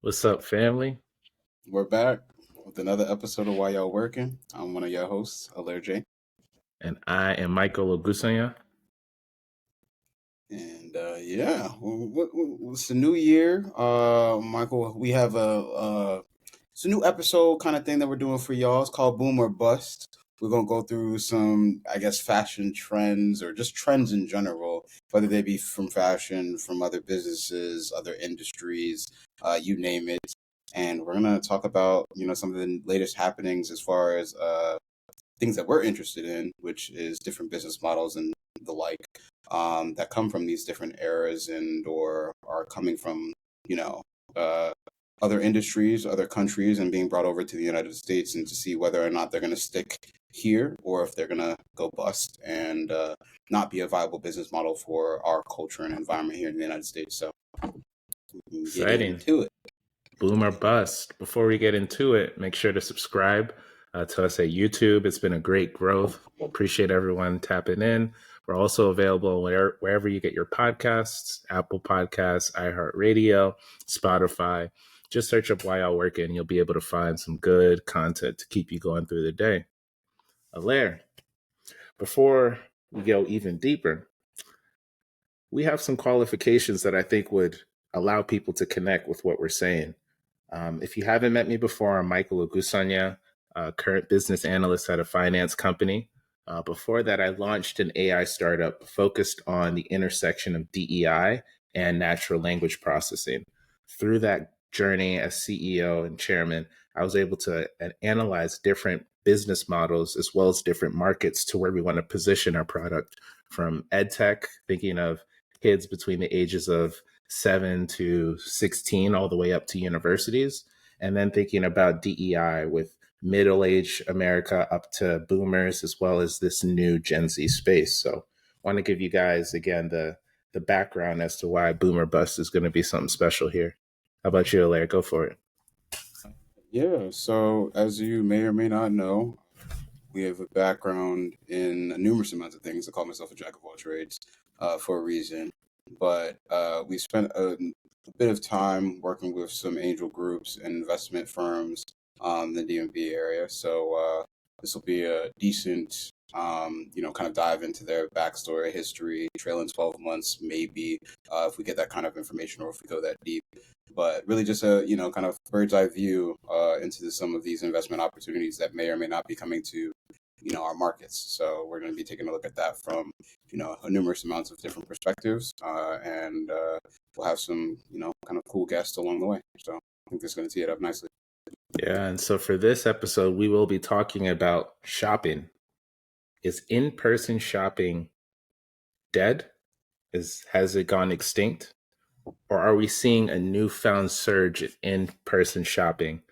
What's up, family? We're back with another episode of Why Y'all Working. I'm one of your hosts, Alairé. And I am Michael Ogunsanya. And it's a new year. Michael, we have it's a new episode kind of thing that we're doing for y'all. It's called Boom or Bust. We're gonna go through some, I guess, fashion trends or just trends in general, whether they be from fashion, from other businesses, other industries, you name it. And we're gonna talk about some of the latest happenings as far as things that we're interested in, which is different business models and the like, that come from these different eras and or are coming from you know uh, other industries, other countries, and being brought over to the United States, and to see whether or not they're going to stick here or if they're going to go bust and not be a viable business model for our culture and environment here in the United States. So we can get Exciting. into it. Boom or bust. Before we get into it, make sure to subscribe to us at YouTube. It's been a great growth. Appreciate everyone tapping in. We're also available wherever you get your podcasts, Apple Podcasts, iHeartRadio, Spotify. Just search up Why Y'all Working. You'll be able to find some good content to keep you going through the day. Alair, before we go even deeper, we have some qualifications that I think would allow people to connect with what we're saying. If you haven't met me before, I'm Michael Ogunsanya, current business analyst at a finance company. Before that, I launched an AI startup focused on the intersection of DEI and natural language processing. Through that journey as CEO and chairman, I was able to analyze different business models as well as different markets to where we want to position our product, from ed tech, thinking of kids between the ages of 7 to 16, all the way up to universities. And then thinking about DEI with middle age America up to boomers, as well as this new Gen Z space. So I want to give you guys, again, the background as to why Boomer Bust is going to be something special here. How about you, Alaire? Go for it. Yeah, so as you may or may not know, we have a background in numerous amounts of things. I call myself a jack of all trades for a reason. But we spent a bit of time working with some angel groups and investment firms in the DMV area. So this will be a decent, kind of dive into their backstory, history, trailing 12 months, maybe, if we get that kind of information or if we go that deep. But really just a, kind of bird's eye view into some of these investment opportunities that may or may not be coming to our markets. So we're going to be taking a look at that from numerous amounts of different perspectives, and we'll have some kind of cool guests along the way. So I think this is going to tee it up nicely. Yeah, and so for this episode, we will be talking about shopping. Is in-person shopping dead? Has it gone extinct? Or are we seeing a newfound surge in in-person shopping?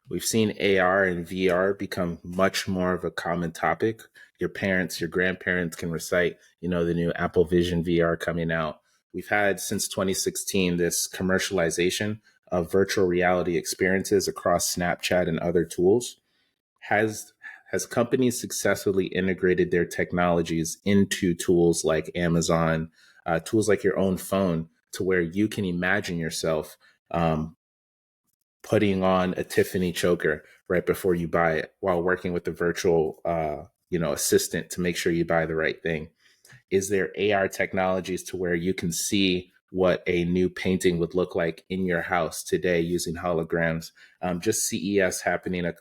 We've seen AR and VR become much more of a common topic. Your parents, your grandparents can recite, the new Apple Vision VR coming out. We've had since 2016 this commercialization of virtual reality experiences across Snapchat and other tools. Has companies successfully integrated their technologies into tools like Amazon, tools like your own phone, to where you can imagine yourself putting on a Tiffany choker right before you buy it, while working with the virtual assistant to make sure you buy the right thing? Is there AR technologies to where you can see what a new painting would look like in your house today using holograms? Just CES happening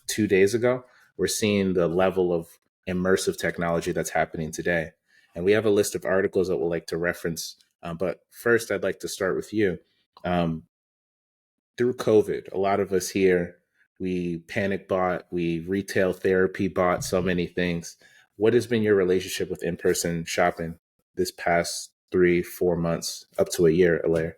2 days ago, we're seeing the level of immersive technology that's happening today. And we have a list of articles that we'd like to reference. But first, I'd like to start with you. Um, Through COVID, a lot of us here, we panic bought, we retail therapy bought so many things. What has been your relationship with in-person shopping this past 3-4 months, up to a year, Alaire?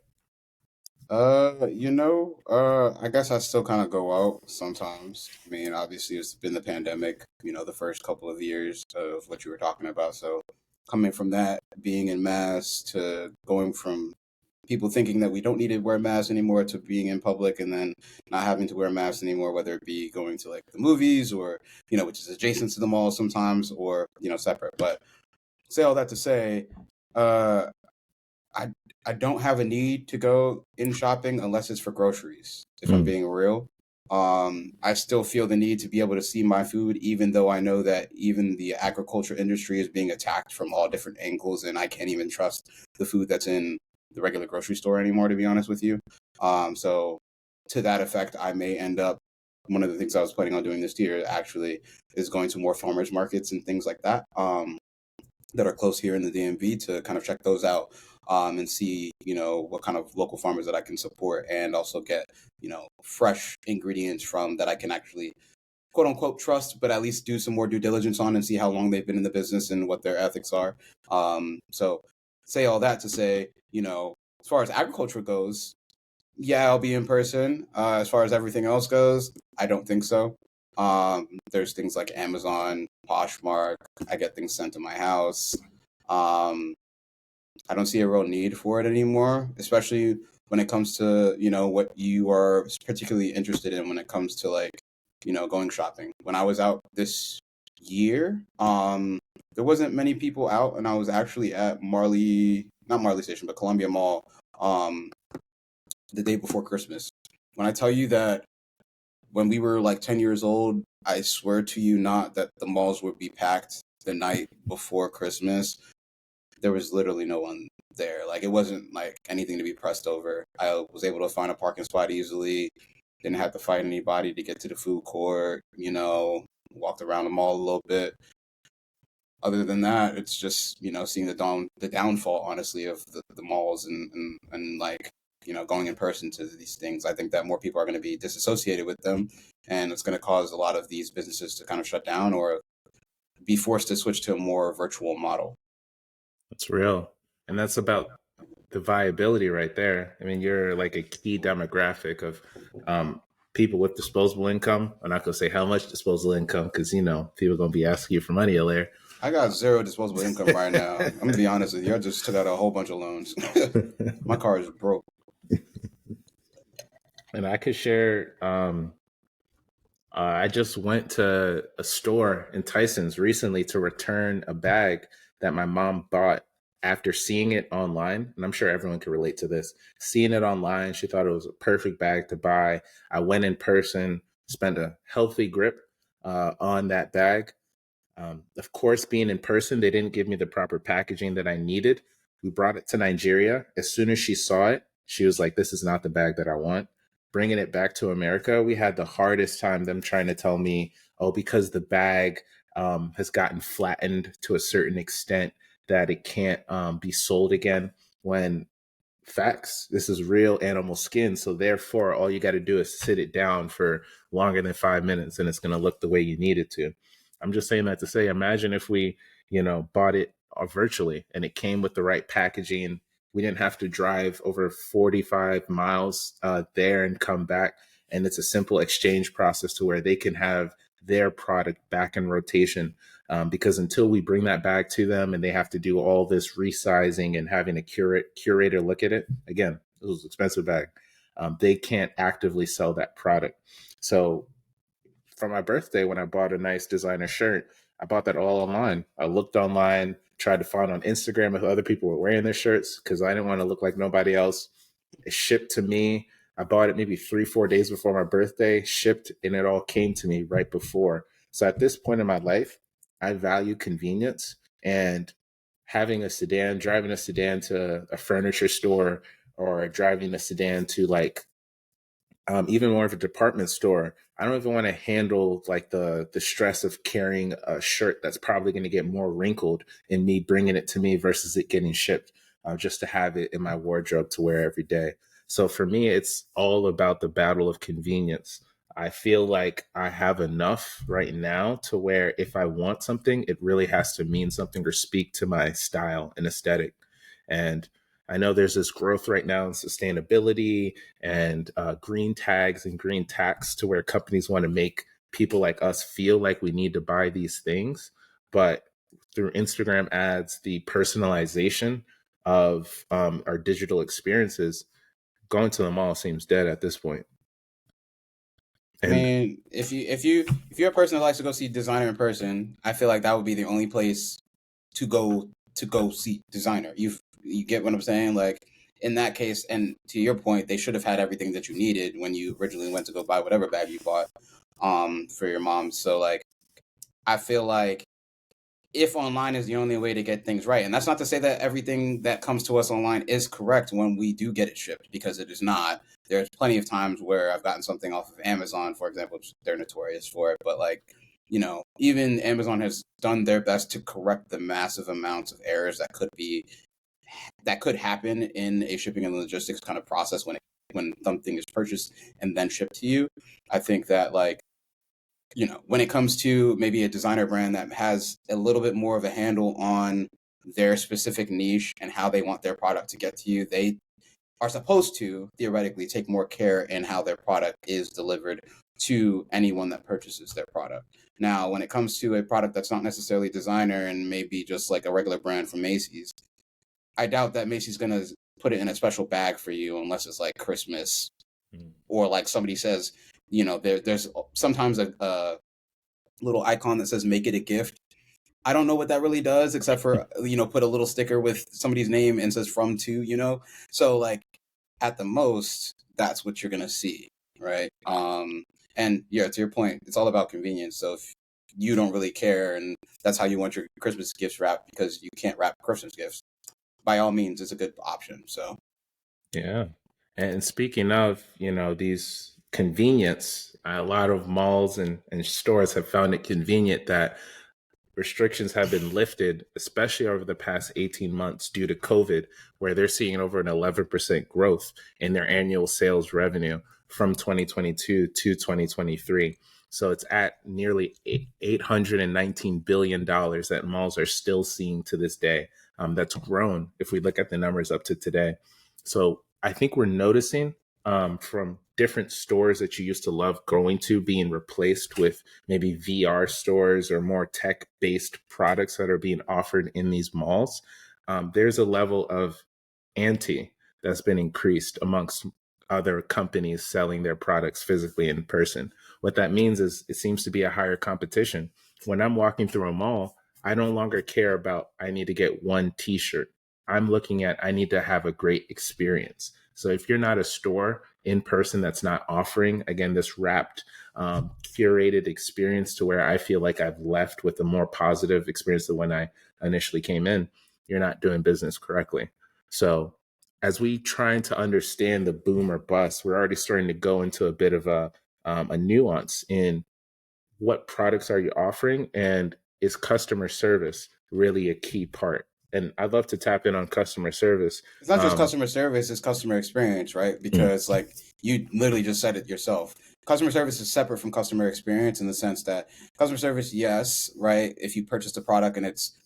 I guess I still kind of go out sometimes. I mean, obviously, it's been the pandemic, the first couple of years of what you were talking about. So, coming from that, being in mass, to going from people thinking that we don't need to wear masks anymore to being in public and then not having to wear masks anymore, whether it be going to like the movies or, which is adjacent to the mall sometimes, or, separate. But say all that to say, uh, I I don't have a need to go in shopping unless it's for groceries. if I'm being real. I still feel the need to be able to see my food, even though I know that even the agriculture industry is being attacked from all different angles, and I can't even trust the food that's in the regular grocery store anymore, to be honest with you. So to that effect, I may end up, one of the things I was planning on doing this year actually is going to more farmers markets and things like that. That are close here in the DMV to kind of check those out, and see, what kind of local farmers that I can support, and also get, fresh ingredients from that I can actually quote unquote trust, but at least do some more due diligence on and see how long they've been in the business and what their ethics are. So say all that to say, as far as agriculture goes, yeah, I'll be in person. As far as everything else goes, I don't think so. There's things like Amazon, Poshmark. I get things sent to my house. Um, I don't see a real need for it anymore, especially when it comes to, what you are particularly interested in when it comes to like, going shopping. When I was out this year, there wasn't many people out, and I was actually at not Marley Station, but Columbia Mall, um, the day before Christmas. When I tell you that when we were like 10 years old, I swear to you not that the malls would be packed the night before Christmas. There was literally no one there. Like, it wasn't like anything to be pressed over. I was able to find a parking spot easily. Didn't have to fight anybody to get to the food court, walked around the mall a little bit. Other than that, it's just, seeing the downfall, honestly, of the malls, and like, going in person to these things. I think that more people are going to be disassociated with them, and it's going to cause a lot of these businesses to kind of shut down or be forced to switch to a more virtual model. That's real. And that's about the viability right there. I mean, you're like a key demographic of people with disposable income. I'm not going to say how much disposable income because, people are going to be asking you for money, Alairé. I got zero disposable income right now. I'm going to be honest with you. I just took out a whole bunch of loans. My car is broke. And I could share, I just went to a store in Tyson's recently to return a bag that my mom bought after seeing it online. And I'm sure everyone can relate to this. Seeing it online, she thought it was a perfect bag to buy. I went in person, spent a healthy grip on that bag. Of course, being in person, they didn't give me the proper packaging that I needed. We brought it to Nigeria. As soon as she saw it, she was like, "This is not the bag that I want." Bringing it back to America, we had the hardest time them trying to tell me, "Oh, because the bag has gotten flattened to a certain extent that it can't be sold again." When facts, this is real animal skin, so therefore all you got to do is sit it down for longer than 5 minutes and it's going to look the way you need it to. I'm just saying that to say, imagine if we, bought it virtually and it came with the right packaging. We didn't have to drive over 45 miles there and come back, and it's a simple exchange process to where they can have their product back in rotation. Because until we bring that back to them and they have to do all this resizing and having a curator look at it, again, it was an expensive bag. They can't actively sell that product. So for my birthday, when I bought a nice designer shirt, I bought that all online. I looked online, tried to find on Instagram if other people were wearing their shirts because I didn't want to look like nobody else. It shipped to me. I bought it maybe 3-4 days before my birthday, shipped, and it all came to me right before. So at this point in my life, I value convenience, and having a sedan, driving a sedan to a furniture store or driving a sedan to like even more of a department store. I don't even want to handle like the stress of carrying a shirt that's probably going to get more wrinkled and me bringing it to me versus it getting shipped, just to have it in my wardrobe to wear every day. So for me, it's all about the battle of convenience. I feel like I have enough right now to where if I want something, it really has to mean something or speak to my style and aesthetic. And I know there's this growth right now in sustainability and green tags and green tax to where companies want to make people like us feel like we need to buy these things. But through Instagram ads, the personalization of our digital experiences, going to the mall seems dead at this point. I And mean, if you're a person that likes to go see designer in person, I feel like that would be the only place to go see designer. You get what I'm saying? Like, in that case, and to your point, they should have had everything that you needed when you originally went to go buy whatever bag you bought for your mom. So like, I feel like if online is the only way to get things right, and that's not to say that everything that comes to us online is correct when we do get it shipped, because it is not. There's plenty of times where I've gotten something off of Amazon, for example, which they're notorious for it, but like, even Amazon has done their best to correct the massive amounts of errors that could happen in a shipping and logistics kind of process when something is purchased and then shipped to you. I think that like, when it comes to maybe a designer brand that has a little bit more of a handle on their specific niche and how they want their product to get to you, they are supposed to theoretically take more care in how their product is delivered to anyone that purchases their product. Now, when it comes to a product that's not necessarily designer and maybe just like a regular brand from Macy's, I doubt that Macy's going to put it in a special bag for you unless it's like Christmas, or like somebody says, there's sometimes a little icon that says make it a gift. I don't know what that really does except for, put a little sticker with somebody's name and says from to. So like at the most, that's what you're going to see. Right. And yeah, to your point, it's all about convenience. So if you don't really care and that's how you want your Christmas gifts wrapped because you can't wrap Christmas gifts, by all means, it's a good option. So Yeah. And speaking of, these convenience, a lot of malls and stores have found it convenient that restrictions have been lifted, especially over the past 18 months due to COVID, where they're seeing over an 11% growth in their annual sales revenue from 2022 to 2023. So it's at nearly $819 billion that malls are still seeing to this day. That's grown if we look at the numbers up to today. So I think we're noticing from different stores that you used to love going to being replaced with maybe VR stores or more tech-based products that are being offered in these malls. There's a level of ante that's been increased amongst other companies selling their products physically in person. What that means is it seems to be a higher competition. When I'm walking through a mall, I no longer care about I need to get one t-shirt. I'm looking at I need to have a great experience. So if you're not a store in person that's not offering, again, this wrapped, curated experience to where I feel like I've left with a more positive experience than when I initially came in, you're not doing business correctly. So as we trying to understand the boom or bust, we're already starting to go into a bit of a nuance in what products are you offering and is customer service really a key part? And I'd love to tap in on customer service. it's not just customer service, it's customer experience, right? Mm, Because like you literally just said it yourself. Customer service is separate from customer experience in the sense that customer service, yes, right? If you purchased a product and it's,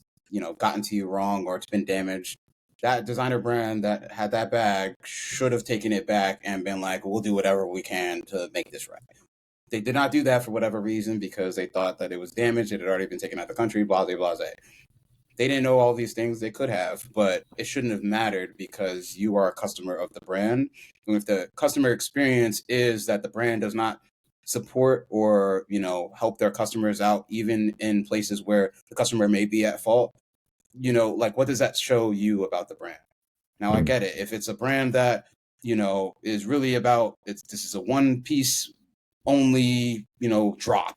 gotten to you wrong or it's been damaged, that designer brand that had that bag should have taken it back and been like, we'll do whatever we can to make this right. They did not do that for whatever reason because they thought that it was damaged. It had already been taken out of the country, blah, blah, blah. They didn't know all these things. They could have, but it shouldn't have mattered because you are a customer of the brand. And if the customer experience is that the brand does not support or, help their customers out, even in places where the customer may be at fault, like what does that show you about the brand? Now I mm, get it. If it's a brand that, is really about this is a one piece only, drop,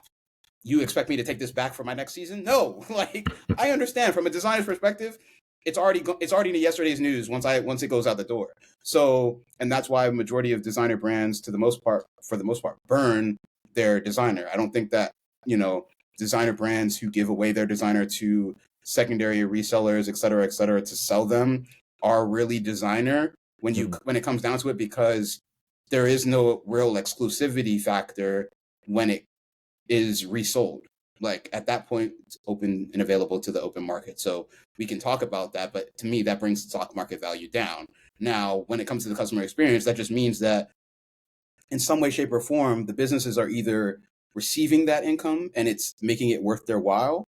you expect me to take this back for my next season? No. Like I understand from a designer's perspective, it's already in yesterday's news once it goes out the door. So, and that's why majority of designer brands for the most part burn their designer. I don't think that, you know, designer brands who give away their designer to secondary resellers, et cetera, to sell them are really designer mm, when it comes down to it, because there is no real exclusivity factor when it is resold. Like at that point, it's open and available to the open market. So we can talk about that, but to me, that brings the stock market value down. Now, when it comes to the customer experience, that just means that in some way, shape, or form, the businesses are either receiving that income and it's making it worth their while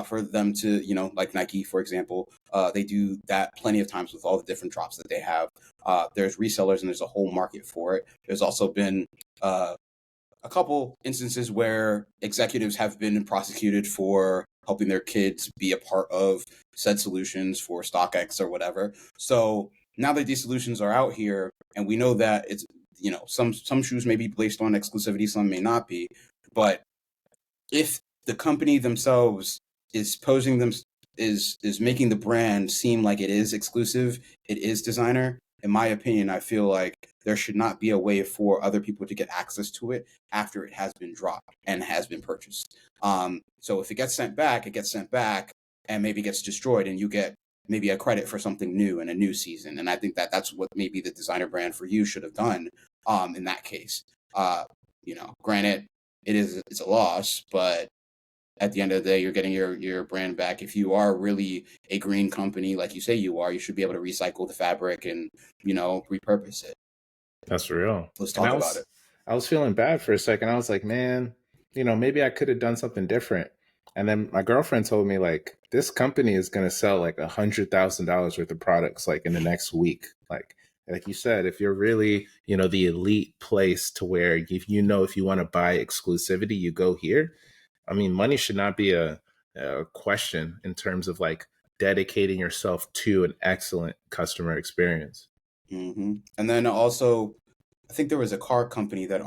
for them to, like Nike, for example, they do that plenty of times with all the different drops that they have. There's resellers and there's a whole market for it. There's also been a couple instances where executives have been prosecuted for helping their kids be a part of said solutions for StockX or whatever. So now that these solutions are out here, and we know that it's, some shoes may be based on exclusivity, some may not be, but if the company themselves is posing them is making the brand seem like it is exclusive, it is designer. In my opinion, I feel like there should not be a way for other people to get access to it after it has been dropped and has been purchased. So if it gets sent back, it gets sent back and maybe gets destroyed, and you get maybe a credit for something new in a new season. And I think that that's what maybe the designer brand for you should have done in that case. Granted, it's a loss, but at the end of the day, you're getting your brand back. If you are really a green company, like you say you are, you should be able to recycle the fabric and repurpose it. That's real. Let's And talk about it. I was feeling bad for a second. I was like, man, maybe I could have done something different. And then my girlfriend told me like this company is going to sell like $100,000 worth of products like in the next week. Like you said, if you're really, the elite place to where if you want to buy exclusivity, you go here. I mean, money should not be a question in terms of like dedicating yourself to an excellent customer experience. And then also, I think there was a car company that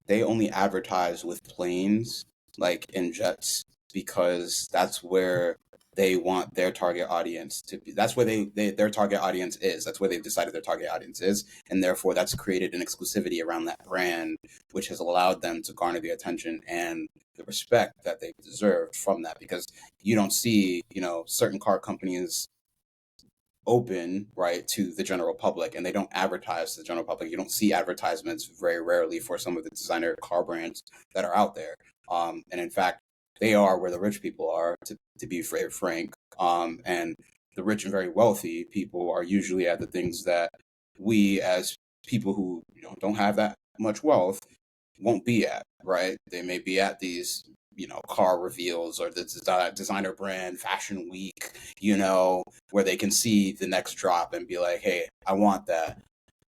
they only advertise with planes, like in jets, because that's where they want their target audience to be. That's where their target audience is. That's where they've decided their target audience is, and therefore that's created an exclusivity around that brand, which has allowed them to garner the attention and the respect that they've deserved from that. Because you don't see, certain car companies open right to the general public, and they don't advertise to the general public. You don't see advertisements very rarely for some of the designer car brands that are out there, and in fact they are where the rich people are, to be very frank, and the rich and very wealthy people are usually at the things that we as people who don't have that much wealth won't be at, right? They may be at these, car reveals or the designer brand fashion week, where they can see the next drop and be like, hey, I want that.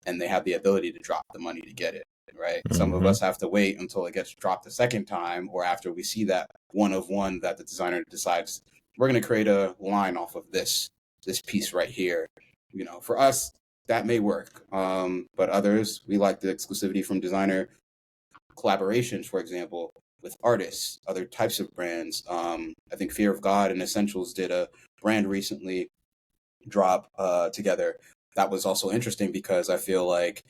And they have the ability to drop the money to get it, right? Some of Mm-hmm. us have to wait until it gets dropped a second time, or after we see that one of one that the designer decides we're going to create a line off of this piece right here. For us, that may work. But others, we like the exclusivity from designer collaborations, for example, with artists, other types of brands. I think Fear of God and Essentials did a brand recently drop together. That was also interesting because I feel like,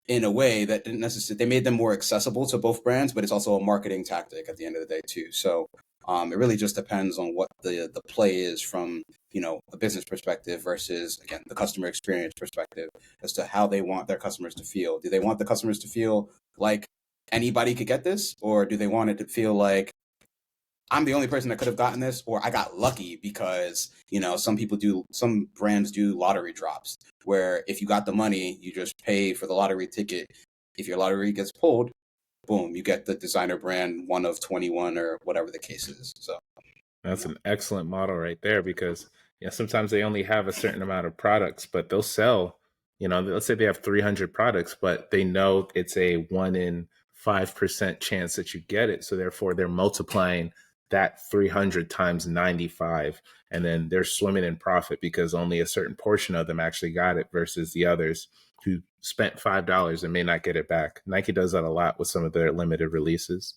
in a way, that didn't necessarily, they made them more accessible to both brands, but it's also a marketing tactic at the end of the day too. So it really just depends on what the play is from a business perspective versus, again, the customer experience perspective, as to how they want their customers to feel. Do they want the customers to feel like anybody could get this, or do they want it to feel like I'm the only person that could have gotten this, or I got lucky because, some brands do lottery drops where if you got the money, you just pay for the lottery ticket. If your lottery gets pulled, boom, you get the designer brand one of 21 or whatever the case is. So, That's an excellent model right there because sometimes they only have a certain amount of products, but they'll sell, let's say they have 300 products, but they know it's a 1 in 5% chance that you get it. So therefore they're multiplying that 300 times 95, and then they're swimming in profit because only a certain portion of them actually got it versus the others who spent $5 and may not get it back. Nike does that a lot with some of their limited releases.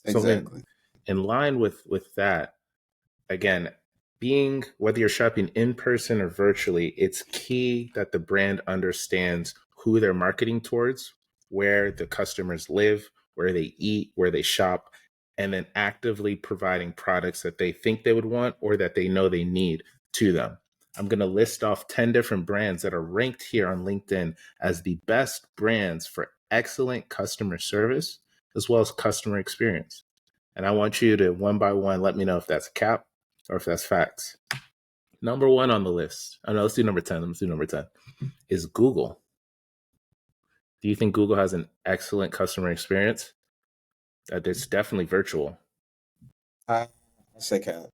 So exactly. in line with that, again, being whether you're shopping in person or virtually, it's key that the brand understands who they're marketing towards, where the customers live, where they eat, where they shop, and then actively providing products that they think they would want or that they know they need to them. I'm going to list off 10 different brands that are ranked here on LinkedIn as the best brands for excellent customer service as well as customer experience. And I want you to one by one let me know if that's cap or if that's facts. Number one on the list. Oh, no, let's do number 10. Let's do number 10. Is Google. Do you think Google has an excellent customer experience? It's definitely virtual. I say cat.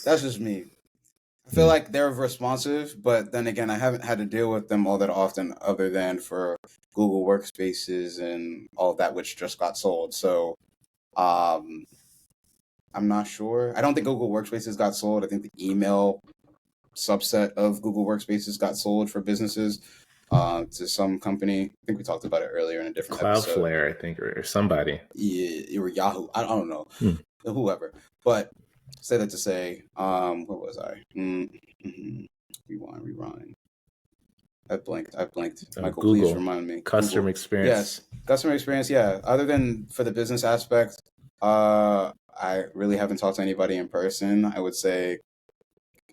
That's just me. I feel like they're responsive, but then again, I haven't had to deal with them all that often, other than for Google Workspaces and all of that, which just got sold. So, um, I'm not sure. I don't think Google Workspaces got sold. I think the email subset of Google Workspaces got sold for businesses to some company. I think we talked about it earlier in a different episode. Cloudflare, I think, or somebody. Yeah, or Yahoo. I don't know. Hmm. Whoever. But say that to say, where was I? Rewind. I blanked. Michael, please Google remind me. customer Google. experience. Yes. Customer experience, yeah. Other than for the business aspect, I really haven't talked to anybody in person. I would say,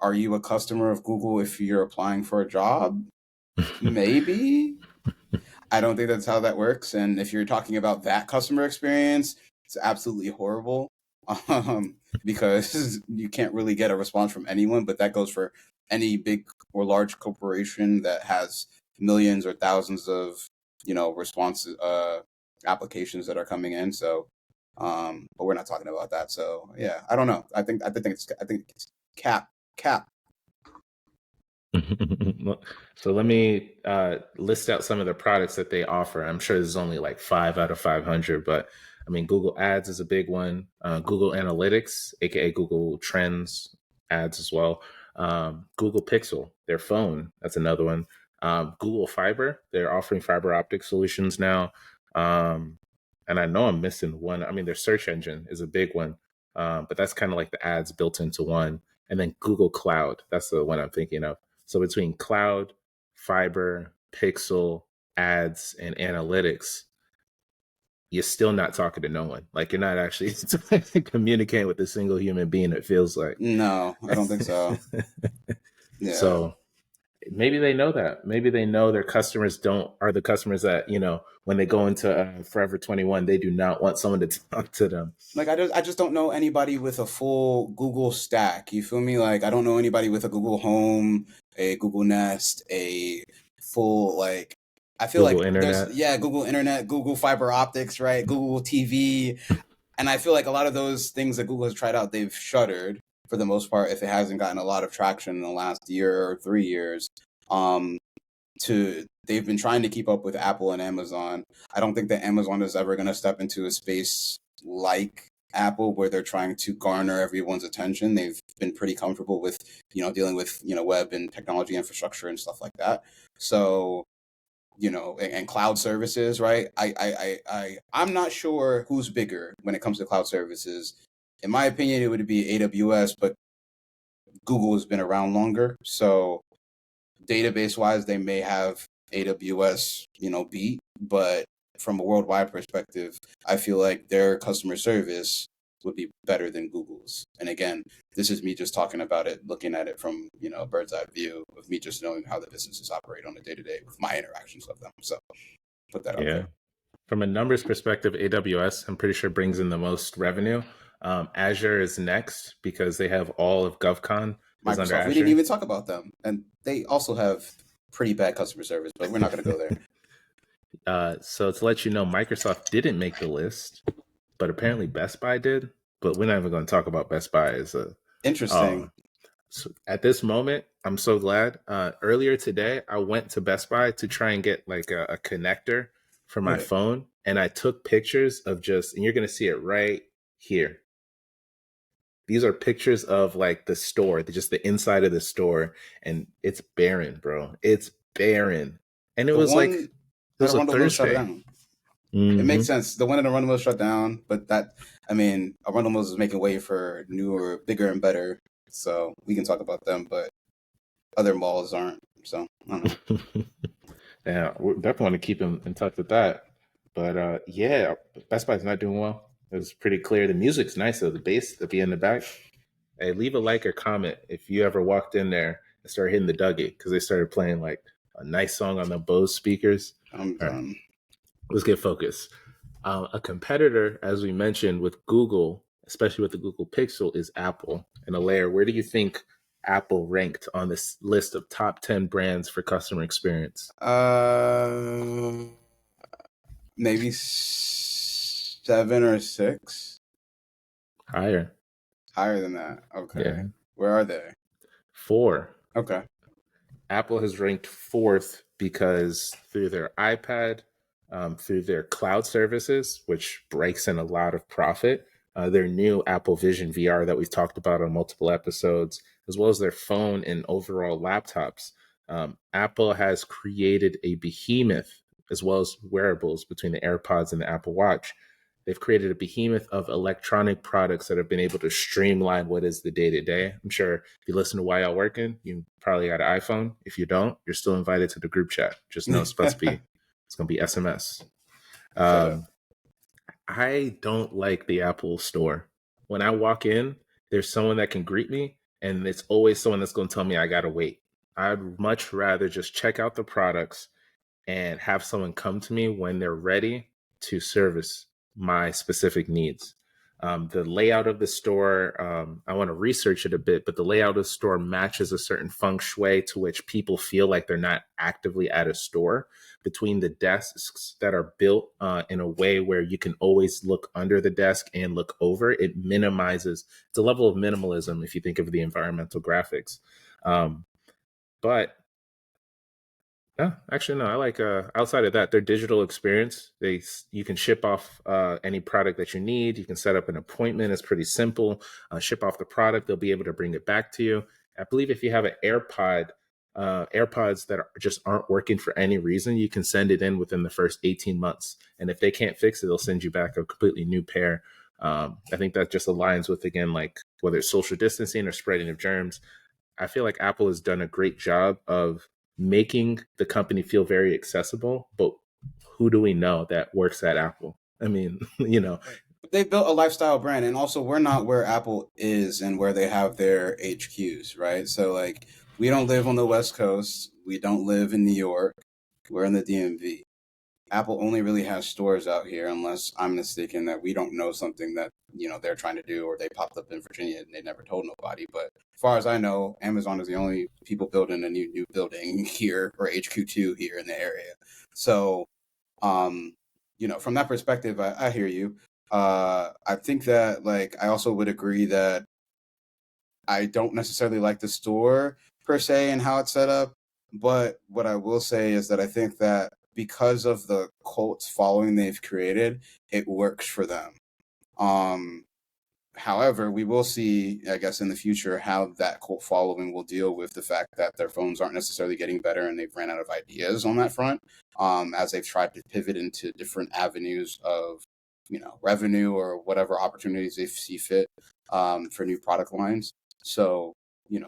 are you a customer of Google if you're applying for a job? Maybe. I don't think that's how that works. And if you're talking about that customer experience, it's absolutely horrible because you can't really get a response from anyone. But that goes for any big or large corporation that has millions or thousands of, responses, applications that are coming in. So, but we're not talking about that. So yeah, I don't know. I think it's cap. So let me list out some of the products that they offer. I'm sure there's only like 5 out of 500, but I mean, Google Ads is a big one. Google Analytics, aka Google Trends ads as well. Google Pixel, their phone, that's another one. Google Fiber, they're offering fiber optic solutions now. And I know I'm missing one. I mean, their search engine is a big one, but that's kind of like the ads built into one. And then Google Cloud, that's the one I'm thinking of. So between cloud, fiber, pixel, ads, and analytics, you're still not talking to no one. Like you're not actually communicating with a single human being, it feels like. No, I don't think so. Yeah. So maybe they know that. Maybe they know their customers are the customers that, when they go into Forever 21, they do not want someone to talk to them. Like I just don't know anybody with a full Google stack. You feel me? Like I don't know anybody with a Google Home, a Google Nest, a full like I feel Google like there's Internet. Google Internet, Google Fiber Optics, right? Google TV. And I feel like a lot of those things that Google has tried out, they've shuttered for the most part if it hasn't gotten a lot of traction in the last year or 3 years. Um they've been trying to keep up with Apple and Amazon. I don't think that Amazon is ever going to step into a space like Apple where they're trying to garner everyone's attention. They've been pretty comfortable with, dealing with, web and technology infrastructure and stuff like that. So, and cloud services, right? I'm not sure who's bigger when it comes to cloud services. In my opinion, it would be AWS, but Google has been around longer. So database wise, they may have AWS, beat, but from a worldwide perspective, I feel like their customer service would be better than Google's. And again, this is me just talking about it, looking at it from, a bird's eye view of me just knowing how the businesses operate on a day to day with my interactions with them. So put that out Yeah. there. From a numbers perspective, AWS, I'm pretty sure brings in the most revenue. Azure is next because they have all of GovCon is under Microsoft, we didn't Azure. even talk about them. And they also have pretty bad customer service, but we're not going to go there. So to let you know, Microsoft didn't make the list, but apparently Best Buy did. But we're not even going to talk about Best Buy as a. Interesting. So at this moment, I'm so glad. Earlier today, I went to Best Buy to try and get like a connector for my Yeah. phone, and I took pictures of and you're going to see it right here. These are pictures of like the store, just the inside of the store, and it's barren, bro. It's barren, and it The was like one it at was a Arundel Mills shut Thursday. down. It Mm-hmm. makes sense. The one at Arundel Mills shut down, but Arundel Mills is making way for newer, bigger, and better. So we can talk about them, but other malls aren't. So I don't know. Yeah, we definitely want to keep in touch with that. But yeah, Best Buy's not doing well. It was pretty clear. The music's nice though. The bass that be in the back. Hey, leave a like or comment if you ever walked in there and started hitting the Dougie because they started playing like a nice song on the Bose speakers. I'm All right, done. let's get focused. A competitor, as we mentioned, with Google, especially with the Google Pixel, is Apple. And Alairé, where do you think Apple ranked on this list of top 10 brands for customer experience? Maybe 7 or 6. Higher. Higher than that. Okay. Yeah. Where are they? 4. Okay. Apple has ranked 4th because through their iPad, through their cloud services, which breaks in a lot of profit, their new Apple Vision VR that we've talked about on multiple episodes, as well as their phone and overall laptops. Apple has created a behemoth, as well as wearables between the AirPods and the Apple Watch. They've created a behemoth of electronic products that have been able to streamline what is the day to day. I'm sure if you listen to Why Y'all Working, you probably got an iPhone. If you don't, you're still invited to the group chat. Just know it's going to be SMS. Shut up. I don't like the Apple store. When I walk in, there's someone that can greet me, and it's always someone that's going to tell me I got to wait. I'd much rather just check out the products and have someone come to me when they're ready to service my specific needs. The layout of the store, I want to research it a bit, but the layout of the store matches a certain feng shui to which people feel like they're not actively at a store. Between the desks that are built in a way where you can always look under the desk and look over, it minimizes, it's a level of minimalism if you think of the environmental graphics. But yeah, actually, no. I like outside of that, their digital experience. You can ship off any product that you need. You can set up an appointment. It's pretty simple. Ship off the product. They'll be able to bring it back to you. I believe if you have an AirPods that just aren't working for any reason, you can send it in within the first 18 months. And if they can't fix it, they'll send you back a completely new pair. I think that just aligns with, again, like whether it's social distancing or spreading of germs. I feel like Apple has done a great job of making the company feel very accessible, but who do we know that works at Apple? I mean, Right. But they built a lifestyle brand, and also we're not where Apple is and where they have their HQs, right? So like, we don't live on the West Coast. We don't live in New York. We're in the DMV. Apple only really has stores out here, unless I'm mistaken that we don't know something that they're trying to do, or they popped up in Virginia and they never told nobody. But as far as I know, Amazon is the only people building a new building here, or HQ2 here in the area. So, um, from that perspective, I hear you. I think that, like, I also would agree that I don't necessarily like the store per se and how it's set up. But what I will say is that I think that because of the cult following they've created, it works for them. Um, However, we will see, I guess, in the future how that cult following will deal with the fact that their phones aren't necessarily getting better and they've ran out of ideas on that front, as they've tried to pivot into different avenues of, revenue or whatever opportunities they see fit, for new product lines. So,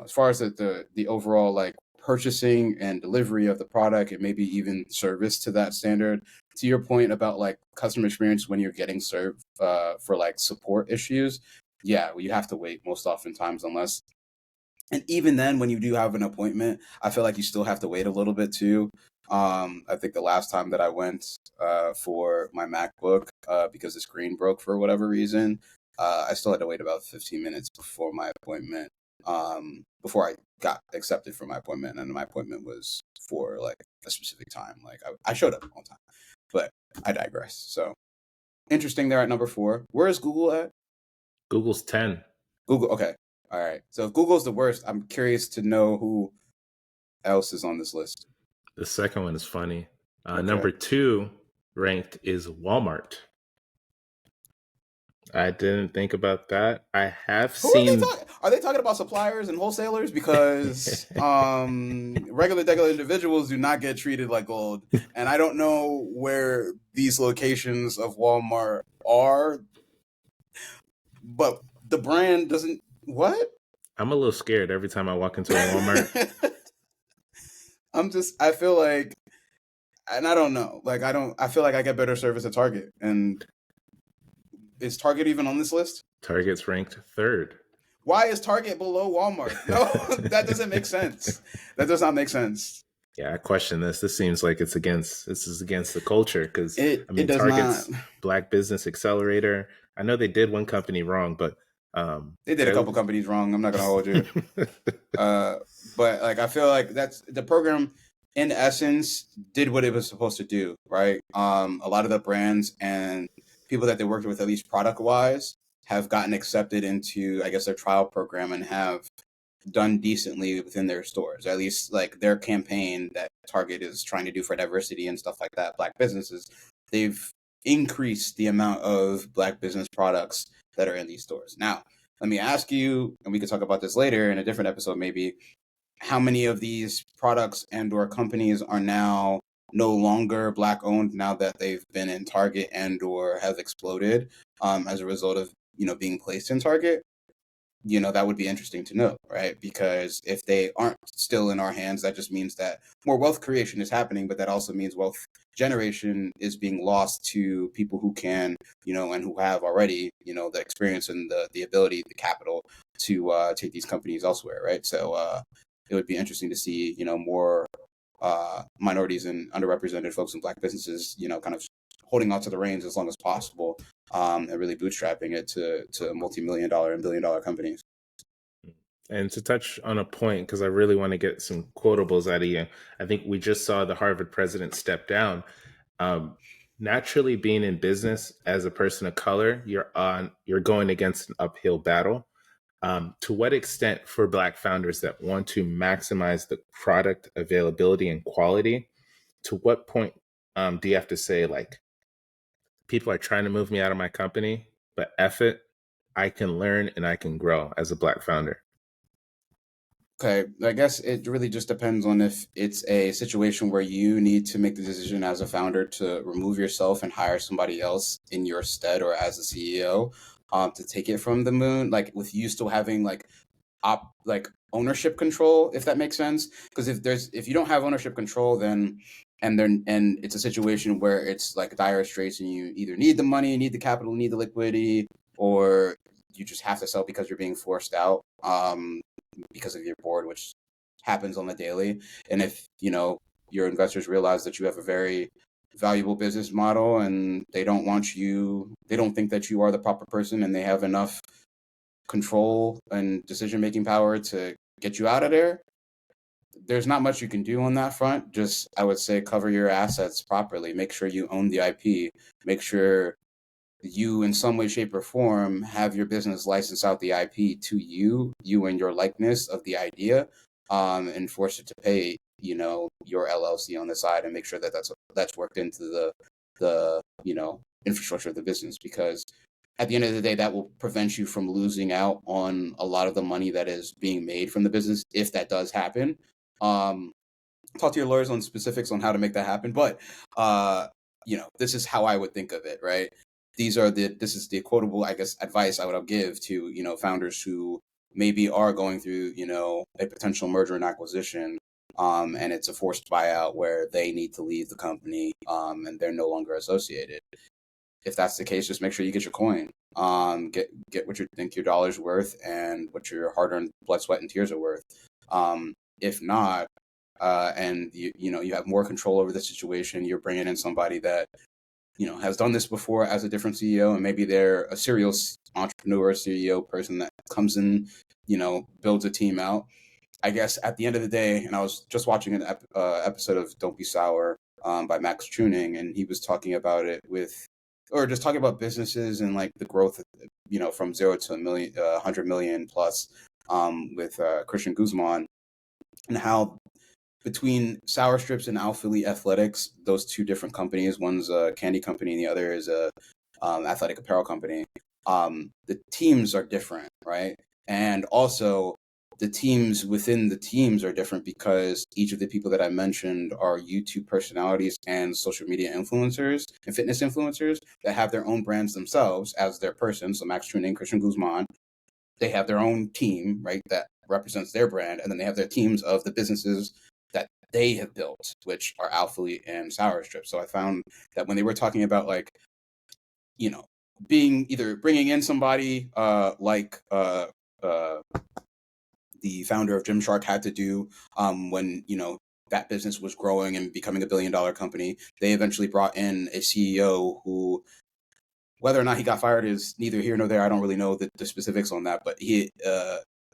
as far as the overall, like, purchasing and delivery of the product, and maybe even service to that standard, to your point about like customer experience when you're getting served for like support issues, yeah, well, you have to wait most oftentimes, unless, and even then, when you do have an appointment, I feel like you still have to wait a little bit too. I think the last time that I went for my MacBook, because the screen broke for whatever reason, I still had to wait about 15 minutes before my appointment, before I got accepted for my appointment, and my appointment was for like a specific time. Like, I showed up on time, but I digress. So interesting. They're at number 4. Where is Google at? Google's 10. Google. Okay. All right. So if Google's the worst, I'm curious to know who else is on this list. The second one is funny. Okay. Number 2 ranked is Walmart. I didn't think about that. I have Who are they seen. talking? Are they talking about suppliers and wholesalers? Because regular individuals do not get treated like gold, and I don't know where these locations of Walmart are, but the brand doesn't. What? I'm a little scared every time I walk into a Walmart. I feel like, and I don't know. Like, I feel like I get better service at Target. And is Target even on this list? Target's ranked 3rd. Why is Target below Walmart? No, that doesn't make sense. That does not make sense. Yeah, I question this. This seems like this is against the culture, because It does Target's not. Black Business Accelerator. I know they did one company wrong, but They did a couple companies wrong. I'm not gonna hold you. But like, I feel like that's the program, in essence, did what it was supposed to do, right? A lot of the brands and people that they worked with, at least product wise, have gotten accepted into, I guess, their trial program, and have done decently within their stores. At least, like, their campaign that Target is trying to do for diversity and stuff like that, Black businesses, they've increased the amount of Black business products that are in these stores. Now, let me ask you, and we can talk about this later in a different episode maybe, how many of these products and or companies are now no longer black owned now that they've been in Target and or have exploded as a result of being placed in Target? That would be interesting to know, right? Because if they aren't still in our hands, that just means that more wealth creation is happening, but that also means wealth generation is being lost to people who can, and who have already, the experience and the ability, the capital to take these companies elsewhere, right? So it would be interesting to see, more minorities and underrepresented folks in black businesses, kind of holding on to the reins as long as possible, and really bootstrapping it to multi-million-dollar and billion-dollar companies. And to touch on a point, because I really want to get some quotables out of you, I think we just saw the Harvard president step down. Um, Naturally, being in business as a person of color, you're going against an uphill battle. To what extent, for Black founders that want to maximize the product availability and quality, to what point do you have to say, like, people are trying to move me out of my company, but F it, I can learn and I can grow as a Black founder? Okay, I guess it really just depends on if it's a situation where you need to make the decision as a founder to remove yourself and hire somebody else in your stead or as a CEO, to take it from the moon, like with you still having like ownership control, if that makes sense. Because if you don't have ownership control, then and it's a situation where it's like dire straits and you either need the money, need the capital, need the liquidity, or you just have to sell because you're being forced out, because of your board, which happens on the daily. And if your investors realize that you have a very valuable business model and they don't think that you are the proper person, and they have enough control and decision making power to get you out of there, there's not much you can do on that front. Just, I would say, cover your assets properly, make sure you own the IP, make sure you in some way, shape, or form have your business license out the IP to you and your likeness of the idea, and force it to pay, your LLC on the side, and make sure that that's worked into the infrastructure of the business. Because at the end of the day, that will prevent you from losing out on a lot of the money that is being made from the business if that does happen. Um, Talk to your lawyers on specifics on how to make that happen, but this is how I would think of it, right? This is the quotable, I guess, advice I would give to founders who maybe are going through a potential merger and acquisition, and it's a forced buyout where they need to leave the company, and they're no longer associated. If that's the case, just make sure you get your coin. Get what you think your dollar's worth and what your hard-earned blood, sweat, and tears are worth. If not, and you have more control over the situation, you're bringing in somebody that has done this before as a different CEO, and maybe they're a serial entrepreneur, CEO person that comes in, builds a team out. I guess at the end of the day, and I was just watching an episode of Don't Be Sour, by Max Tuning, and he was talking about it or just talking about businesses and like the growth, from 0 to a million, 100 million plus, with Christian Guzman, and how between Sour Strips and Alphilly Athletics, those two different companies, one's a candy company and the other is a athletic apparel company. The teams are different, right? And also, the teams within the teams are different because each of the people that I mentioned are YouTube personalities and social media influencers and fitness influencers that have their own brands themselves as their person. So Max Tuning, Christian Guzman, they have their own team, right, that represents their brand, and then they have their teams of the businesses that they have built, which are Alphily and Sour Strip. So I found that when they were talking about like, being either bringing in somebody like the founder of Gymshark had to do, when that business was growing and becoming a $1 billion company, they eventually brought in a CEO who, whether or not he got fired is neither here nor there. I don't really know the specifics on that, but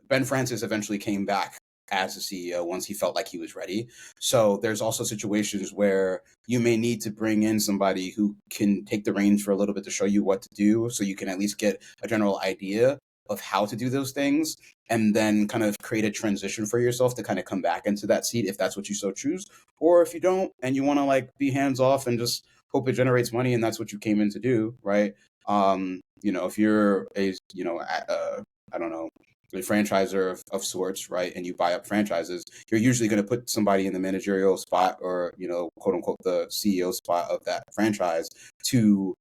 Ben Francis eventually came back as a CEO once he felt like he was ready. So there's also situations where you may need to bring in somebody who can take the reins for a little bit to show you what to do, so you can at least get a general idea of how to do those things, and then kind of create a transition for yourself to kind of come back into that seat if that's what you so choose. Or if you don't and you want to like be hands off and just hope it generates money and that's what you came in to do, right? If you're I don't know, a franchisor of sorts, right, and you buy up franchises, you're usually going to put somebody in the managerial spot or, quote unquote, the CEO spot of that franchise to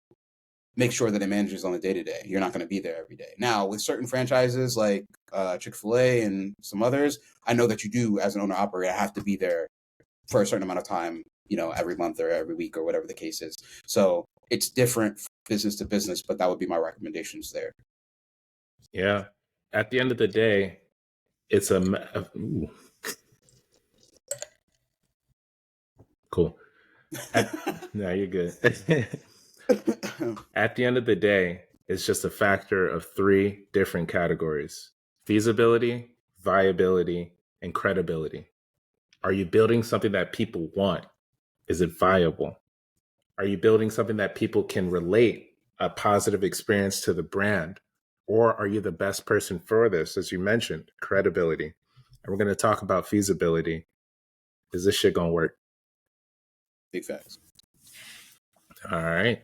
make sure that it manages on a day to day. You're not going to be there every day. Now, with certain franchises like Chick-fil-A and some others, I know that you do, as an owner operator, have to be there for a certain amount of time, every month or every week or whatever the case is. So it's different business to business, but that would be my recommendations there. Yeah. At the end of the day, it's ooh, cool. No, you're good. At the end of the day, it's just a factor of three different categories: feasibility, viability, and credibility. Are you building something that people want? Is it viable? Are you building something that people can relate a positive experience to the brand? Or are you the best person for this? As you mentioned, credibility. And we're going to talk about feasibility. Is this shit going to work? Big facts. All right.